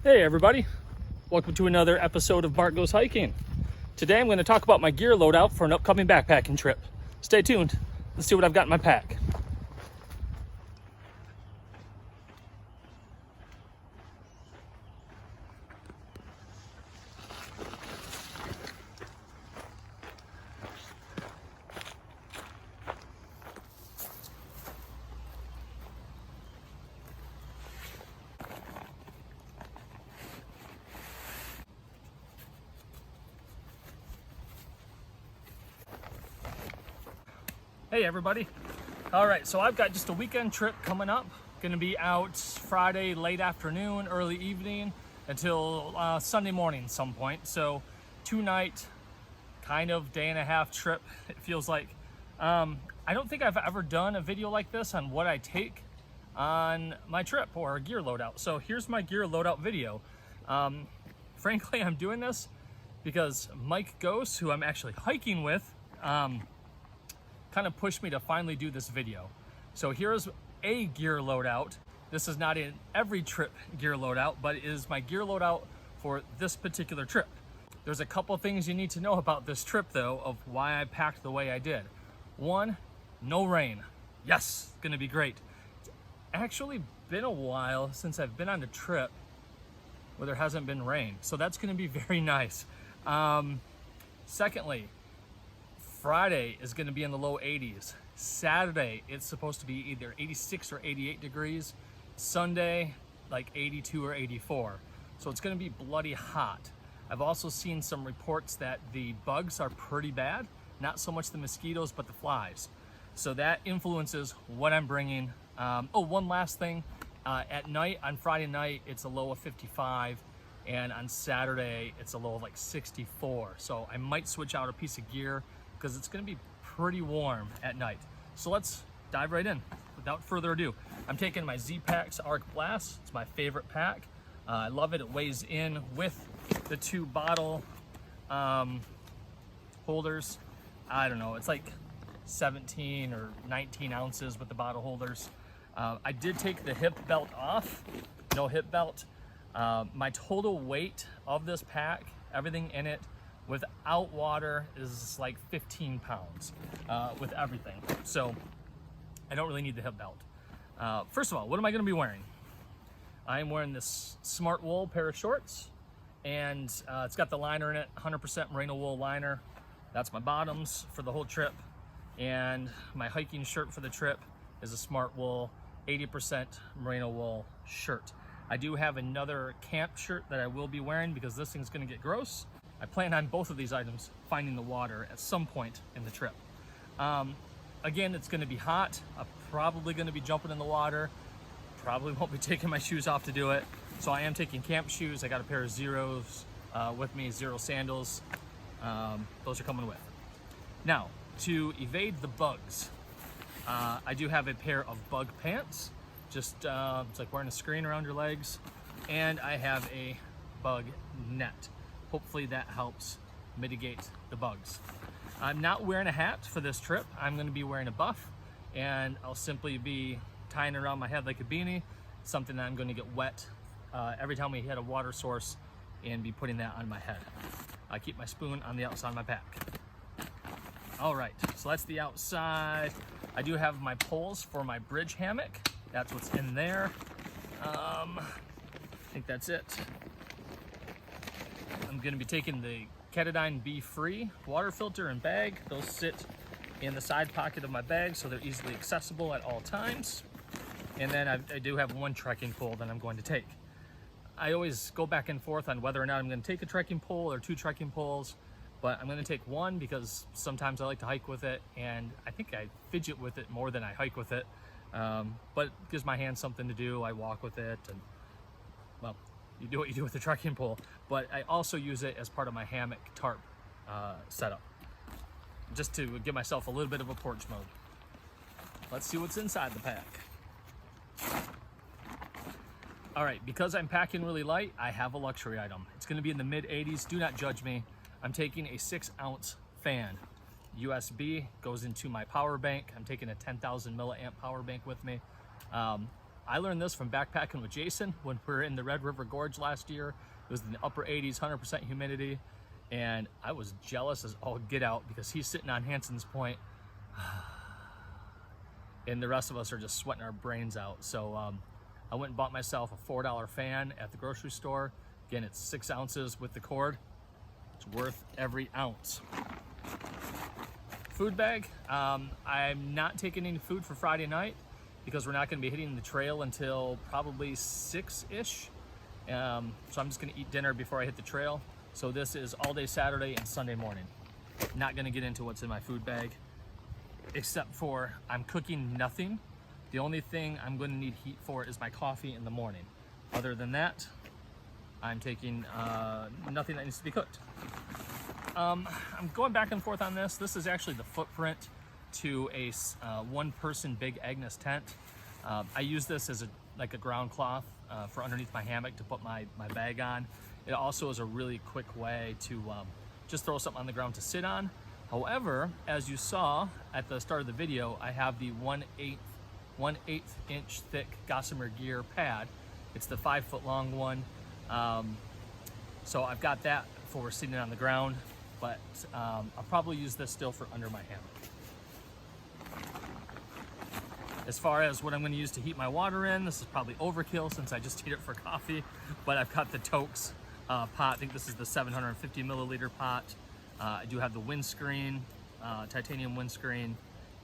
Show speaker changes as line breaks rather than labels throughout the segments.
Hey everybody, welcome to another episode of Bart Goes Hiking. Today I'm going to talk about my gear loadout for an upcoming backpacking trip. Stay tuned, let's see what I've got in my pack. Hey everybody. All right, so I've got just a weekend trip coming up. Gonna be out Friday late afternoon, early evening until Sunday morning some point. So 2-night kind of day and a half trip, it feels like. I don't think I've ever done a video like this on what I take on my trip or a gear loadout. So here's my gear loadout video. Frankly, I'm doing this because Mike Ghost, who I'm actually hiking with, kind of pushed me to finally do this video. So here's a gear loadout. This is not in every trip gear loadout, but it is my gear loadout for this particular trip. There's a couple things you need to know about this trip though, of why I packed the way I did. One, no rain. Yes, it's gonna be great. It's actually been a while since I've been on a trip where there hasn't been rain, so that's gonna be very nice. Secondly, Friday is going to be in the low 80s. Saturday, it's supposed to be either 86 or 88 degrees. Sunday, like 82 or 84. So it's going to be bloody hot. I've also seen some reports that the bugs are pretty bad. Not so much the mosquitoes, but the flies. So that influences what I'm bringing. One last thing. At night, on Friday night, it's a low of 55. And on Saturday, it's a low of like 64. So I might switch out a piece of gear because it's going to be pretty warm at night. So let's dive right in. Without further ado, I'm taking my Zpacks Arc Blast. It's my favorite pack. I love it. It weighs in with the 2 bottle holders. I don't know, it's like 17 or 19 ounces with the bottle holders. I did take the hip belt off, no hip belt. My total weight of this pack, everything in it, without water is like 15 pounds with everything. So I don't really need the hip belt. First of all, what am I going to be wearing? I am wearing this Smart Wool pair of shorts, and it's got the liner in it, 100% merino wool liner. That's my bottoms for the whole trip. And my hiking shirt for the trip is a Smart Wool 80% merino wool shirt. I do have another camp shirt that I will be wearing because this thing's going to get gross. I plan on both of these items finding the water at some point in the trip. Again, it's going to be hot. I'm probably going to be jumping in the water. Probably won't be taking my shoes off to do it. So I am taking camp shoes. I got a pair of Zeros with me, Zero sandals. Those are coming with. Now, to evade the bugs, I do have a pair of bug pants. Just it's like wearing a screen around your legs. And I have a bug net. Hopefully that helps mitigate the bugs. I'm not wearing a hat for this trip. I'm going to be wearing a buff, and I'll simply be tying it around my head like a beanie, something that I'm going to get wet every time we hit a water source, and be putting that on my head. I keep my spoon on the outside of my pack. All right, so that's the outside. I do have my poles for my bridge hammock. That's what's in there. I think that's it. I'm going to be taking the Ketadine Be Free water filter and bag. Those sit in the side pocket of my bag, so they're easily accessible at all times. And then I do have one trekking pole that I'm going to take. I always go back and forth on whether or not I'm going to take a trekking pole or 2 trekking poles, but I'm going to take one because sometimes I like to hike with it, and I think I fidget with it more than I hike with it. But it gives my hands something to do. I walk with it, and well, you do what you do with the trekking pole, but I also use it as part of my hammock tarp setup, just to give myself a little bit of a porch mode. Let's see what's inside the pack. All right, because I'm packing really light, I have a luxury item. It's gonna be in the mid 80s, do not judge me. I'm taking a 6-ounce fan. USB goes into my power bank. I'm taking a 10,000 milliamp power bank with me. I learned this from backpacking with Jason when we were in the Red River Gorge last year. It was in the upper 80s, 100% humidity, and I was jealous as all get out because he's sitting on Hanson's Point and the rest of us are just sweating our brains out. So I went and bought myself a $4 fan at the grocery store. Again, it's 6 ounces with the cord. It's worth every ounce. Food bag. I'm not taking any food for Friday night because we're not going to be hitting the trail until probably 6-ish. So I'm just going to eat dinner before I hit the trail. So this is all day Saturday and Sunday morning. Not going to get into what's in my food bag, except for I'm cooking nothing. The only thing I'm going to need heat for is my coffee in the morning. Other than that, I'm taking nothing that needs to be cooked. I'm going back and forth on this. This is actually the footprint to a one-person Big Agnes tent. I use this as like a ground cloth for underneath my hammock to put my bag on. It also is a really quick way to just throw something on the ground to sit on. However, as you saw at the start of the video, I have the 1/8 inch thick Gossamer Gear pad. It's the 5-foot long one. So I've got that for sitting on the ground, but I'll probably use this still for under my hammock. As far as what I'm going to use to heat my water in, this is probably overkill since I just heat it for coffee, but I've got the Tokes pot. I think this is the 750 milliliter pot. I do have the windscreen, titanium windscreen,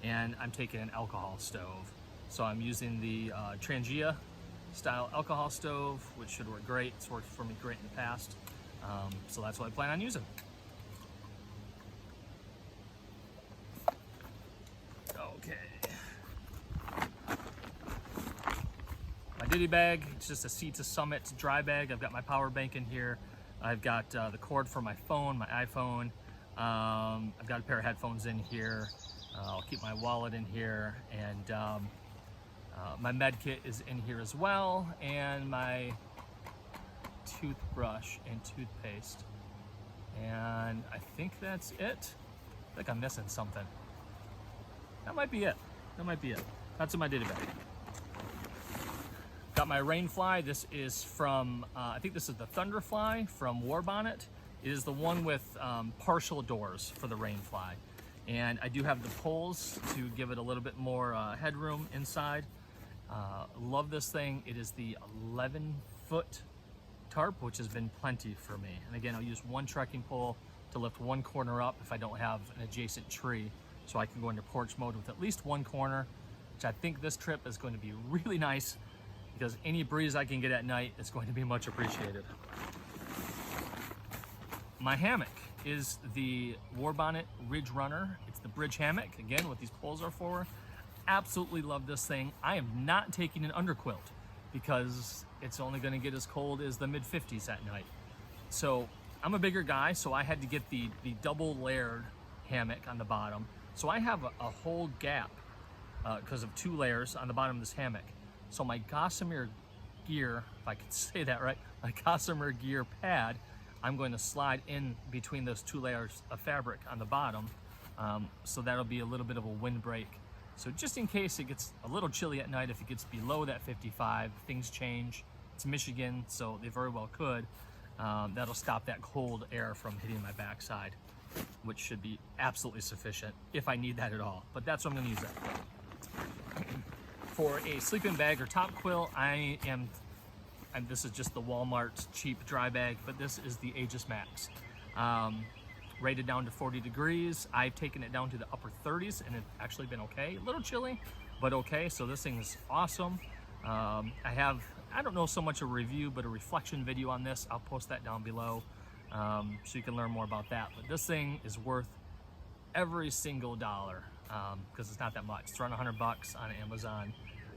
and I'm taking an alcohol stove. So I'm using the Trangia style alcohol stove, which should work great. It's worked for me great in the past. So that's what I plan on using. Okay. My ditty bag, it's just a Sea to Summit dry bag. I've got my power bank in here. I've got the cord for my phone, my iPhone. I've got a pair of headphones in here. I'll keep my wallet in here, and my med kit is in here as well, and my toothbrush and toothpaste. And I think that's it. I think I'm missing something. That might be it. That's in my data bag. Got my Rainfly. This is from, I think this is the Thunderfly from Warbonnet. It is the one with partial doors for the Rainfly. And I do have the poles to give it a little bit more headroom inside. Love this thing. It is the 11-foot tarp, which has been plenty for me. And again, I'll use one trekking pole to lift one corner up if I don't have an adjacent tree, so I can go into porch mode with at least one corner, which I think this trip is going to be really nice because any breeze I can get at night is going to be much appreciated. My hammock is the Warbonnet Ridge Runner. It's the bridge hammock, again, what these poles are for. Absolutely love this thing. I am not taking an underquilt because it's only going to get as cold as the mid-50s at night. So I'm a bigger guy, so I had to get the double layered hammock on the bottom. So I have a whole gap because of 2 layers on the bottom of this hammock. So my Gossamer Gear, if I could say that right, my Gossamer Gear pad, I'm going to slide in between those 2 layers of fabric on the bottom. So that'll be a little bit of a windbreak. So just in case it gets a little chilly at night, if it gets below that 55, things change. It's Michigan, so they very well could. That'll stop that cold air from hitting my backside, which should be absolutely sufficient if I need that at all. But that's what I'm going to use that for. For a sleeping bag or top quilt, and this is just the Walmart cheap dry bag, but this is the Aegis Max. Rated down to 40 degrees. I've taken it down to the upper 30s and it's actually been okay. A little chilly, but okay. So this thing is awesome. I don't know so much a review, but a reflection video on this. I'll post that down below so you can learn more about that. But this thing is worth every single dollar because it's not that much. It's around $100 on Amazon.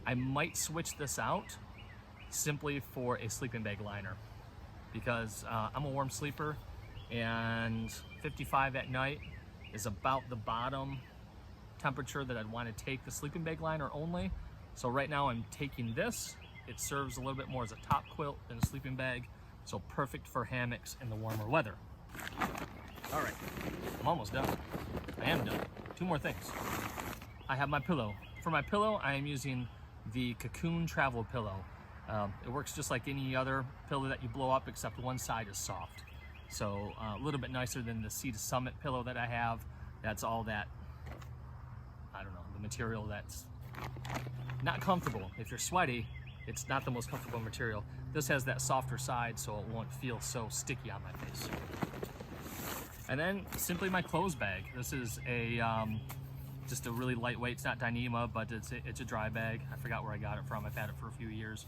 I might switch this out simply for a sleeping bag liner because I'm a warm sleeper, and 55 at night is about the bottom temperature that I'd want to take the sleeping bag liner only. So right now I'm taking this. It serves a little bit more as a top quilt than a sleeping bag, so perfect for hammocks in the warmer weather. All right, I'm almost done. I am done. 2 more things. I have my pillow. For my pillow, I am using the Cocoon Travel Pillow. It works just like any other pillow that you blow up, except one side is soft. So a little bit nicer than the Sea to Summit pillow that I have. That's all that, I don't know, the material that's not comfortable. If you're sweaty, it's not the most comfortable material. This has that softer side, so it won't feel so sticky on my face. And then simply my clothes bag. This is a just a really lightweight, it's not Dyneema, but it's a dry bag. I forgot where I got it from. I've had it for a few years.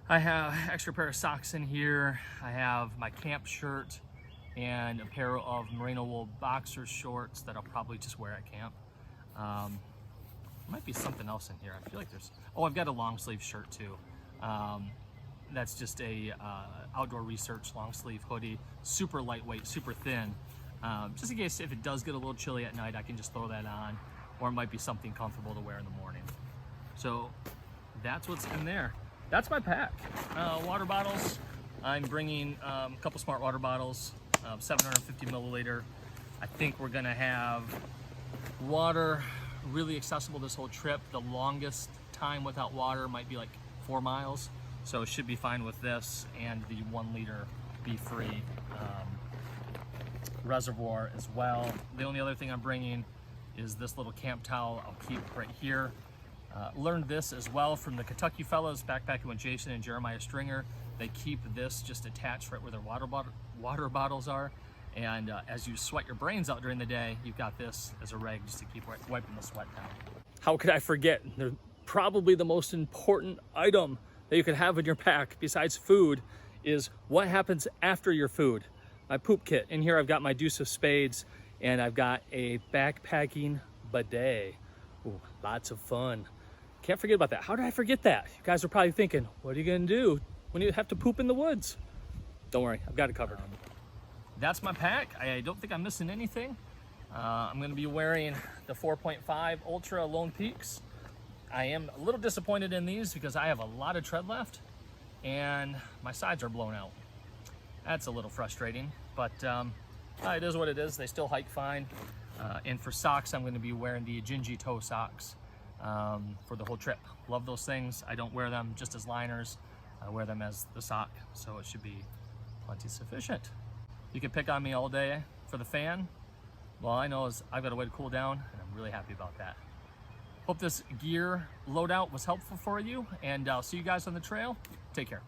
I have an extra pair of socks in here. I have my camp shirt and a pair of merino wool boxer shorts that I'll probably just wear at camp. Might be something else in here. I feel like there's, oh, I've got a long sleeve shirt too. That's just a outdoor research long sleeve hoodie, super lightweight, super thin. Just in case if it does get a little chilly at night, I can just throw that on, or it might be something comfortable to wear in the morning. So that's what's in there. That's my pack. Water bottles. I'm bringing a couple smart water bottles, 750 milliliter. I think we're gonna have water really accessible this whole trip. The longest time without water might be like 4 miles. So it should be fine with this and the 1 liter Be Free reservoir as well. The only other thing I'm bringing is this little camp towel I'll keep right here. Learned this as well from the Kentucky fellows backpacking with Jason and Jeremiah Stringer. They keep this just attached right where their water bottles are. And as you sweat your brains out during the day, you've got this as a rag just to keep wiping the sweat down. How could I forget? They're probably the most important item that you could have in your pack besides food is what happens after your food. My poop kit. In here I've got my deuce of spades and I've got a backpacking bidet. Ooh, lots of fun. Can't forget about that. How did I forget that? You guys are probably thinking, what are you gonna do when you have to poop in the woods? Don't worry, I've got it covered. That's my pack. I don't think I'm missing anything. I'm gonna be wearing the 4.5 Ultra Lone Peaks. I am a little disappointed in these because I have a lot of tread left and my sides are blown out. That's a little frustrating, but it is what it is. They still hike fine. And for socks, I'm gonna be wearing the Gingy toe socks for the whole trip. Love those things. I don't wear them just as liners. I wear them as the sock, so it should be plenty sufficient. You can pick on me all day for the fan. Well, I know is I've got a way to cool down, and I'm really happy about that. Hope this gear loadout was helpful for you, and I'll see you guys on the trail. Take care.